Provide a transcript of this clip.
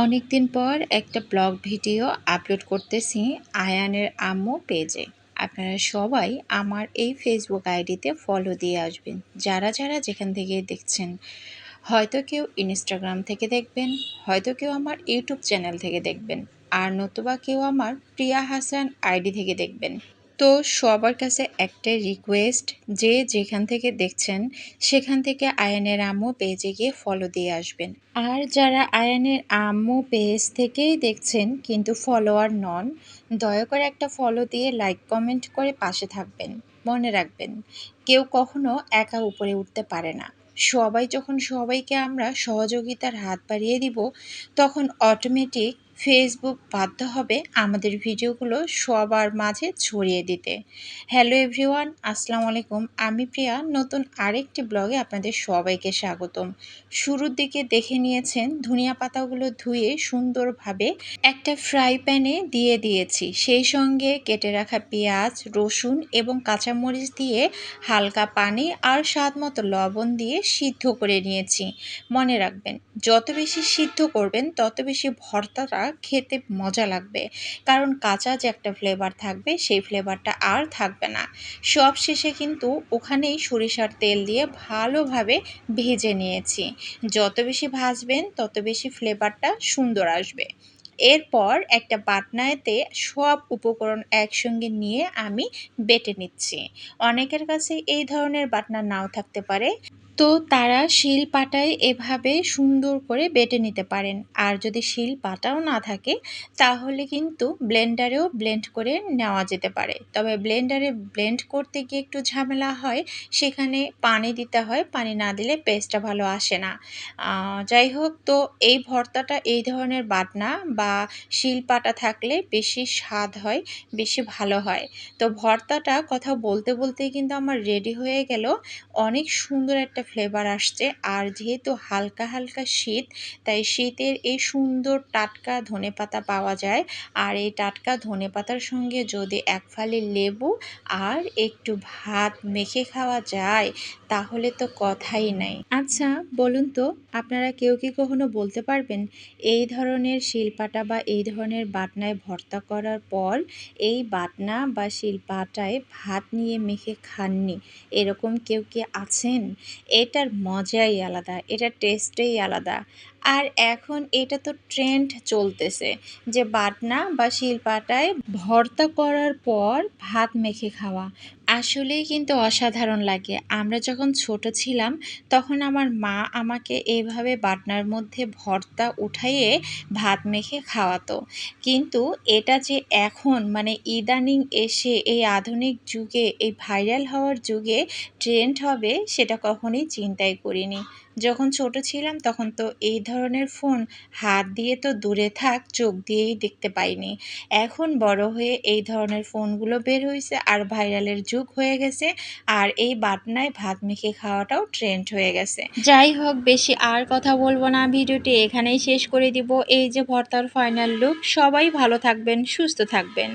অনেকদিন পর একটা ব্লগ ভিডিও আপলোড করতেছি আয়ানের আম্মু পেজে। আপনারা সবাই আমার এই ফেসবুক আইডিতে ফলো দিয়ে আসবেন, যারা যারা যেখান থেকে দেখছেন। হয়তো কেউ ইনস্টাগ্রাম থেকে দেখবেন, হয়তো কেউ আমার ইউটিউব চ্যানেল থেকে দেখবেন, আর নতুবা কেউ আমার প্রিয়া হাসান আইডি থেকে দেখবেন। তো সবার কাছে একটাই রিকোয়েস্ট, যে যেখান থেকে দেখছেন সেখান থেকে আয়ানের আম্মু পেজে গিয়ে ফলো দিয়ে আসবেন। আর যারা আয়ানের আম্মু পেজ থেকেই দেখছেন কিন্তু ফলোয়ার নন, দয়া করে একটা ফলো দিয়ে লাইক কমেন্ট করে পাশে থাকবেন। মনে রাখবেন, কেউ কখনো একা উপরে উঠতে পারে না। সবাই যখন সবাইকে আমরা সহযোগিতার হাত বাড়িয়ে দিব, তখন অটোমেটিক ফেসবুক বাধ্য হবে আমাদের ভিডিওগুলো সবার মাঝে ছড়িয়ে দিতে। হ্যালো এভরিওয়ান, আসসালামু আলাইকুম। আমি প্রিয়া, নতুন আরেকটি ব্লগে আপনাদের সবাইকে স্বাগতম। শুরুর দিকে দেখে নিয়েছেন ধনিয়া পাতাগুলো ধুয়ে সুন্দরভাবে একটা ফ্রাই প্যানে দিয়ে দিয়েছি। সেই সঙ্গে কেটে রাখা পেঁয়াজ, রসুন এবং কাঁচামরিচ দিয়ে হালকা পানি আর স্বাদ মতো লবণ দিয়ে সিদ্ধ করে নিয়েছি। মনে রাখবেন, যত বেশি সিদ্ধ করবেন তত বেশি ভর্তাটা খেতে মজা লাগবে, কারণ কাঁচা যে একটা ফ্লেভার থাকবে সেই ফ্লেভারটা আর থাকবে না। সব শেষে কিন্তু ওখানেই সরিষার তেল দিয়ে ভালোভাবে ভেজে নিয়েছি। যত বেশি ভাজবেন তত বেশি ফ্লেভারটা সুন্দর আসবে। এরপর একটা বাটনাতে সব উপকরণ একসঙ্গে নিয়ে আমি বেটে নিচ্ছি। অনেকের কাছে এই ধরনের বাটনা নাও থাকতে পারে, তো তারা শিল পাটায় এভাবে সুন্দর করে বেটে নিতে পারেন। আর যদি শিল পাটাও না থাকে, তাহলে কিন্তু ব্লেন্ডারেও ব্লেন্ড করে নেওয়া যেতে পারে। তবে ব্লেন্ডারে ব্লেন্ড করতে গিয়ে একটু ঝামেলা হয়, সেখানে পানি দিতে হয়, পানি না দিলে পেস্টটা ভালো আসে না। যাই হোক, তো এই ভর্তাটা এই ধরনের বাটনা বা শিল পাটা থাকলে বেশি স্বাদ হয়, বেশি ভালো হয়। তো ভর্তাটা কথা বলতে বলতেই কিন্তু আমার রেডি হয়ে গেল। অনেক সুন্দর একটা ফ্লেভার আসছে। আর যেহেতু হালকা হালকা শীত, তাই শীতের এই সুন্দর টাটকা ধনেপাতা পাওয়া যায়। আর এই টাটকা ধনেপাতার সঙ্গে যদি এক ফালি লেবু আর একটু ভাত মেখে খাওয়া যায়, তাহলে তো কথাই নাই। আচ্ছা, বলুন তো, আপনারা কেউ কি কখনো বলতে পারবেন, এই ধরনের শিলপাটা বা এই ধরনের বাটনায় ভর্তা করার পর এই বাটনা বা শিলপাটায় ভাত নিয়ে মেখে খাননি? এরকম কেউ কি আছেন? এটার মজাই আলাদা, এটার টেস্টেই আলাদা। আর এখন এটা তো ট্রেন্ড চলতেছে, যে বাটনা বা শিলপাটায় ভর্তা করার পর ভাত মেখে খাওয়া। আসলেই কিন্তু অসাধারণ লাগে। আমরা যখন ছোট ছিলাম, তখন আমার মা আমাকে এইভাবে বাটনার মধ্যে ভর্তা উঠাইয়ে ভাত মেখে খাওয়াতো। কিন্তু এটা যে এখন মানে ইদানিং এসে এই আধুনিক যুগে, এই ভাইরাল হওয়ার যুগে ট্রেন্ড হবে, সেটা কখনোই চিন্তাই করিনি। যখন ছোট ছিলাম তখন তো এই ধরনের ফোন হাত দিয়ে তো দূরে থাক, চোখ দিয়েই দেখতে পাইনি। এখন বড় হয়ে এই ধরনের ফোনগুলো বের হয়েছে আর ভাইরালের যুগ হয়ে গেছে। আর এই বাটনায় ভাত মেখে খাওয়াটাও ট্রেন্ড হয়ে গেছে। যাই হোক, বেশি আর কথা বলবো না, ভিডিওটি এখানেই শেষ করে দিব। এই যে ভর্তার ফাইনাল লুক। সবাই ভালো থাকবেন, সুস্থ থাকবেন।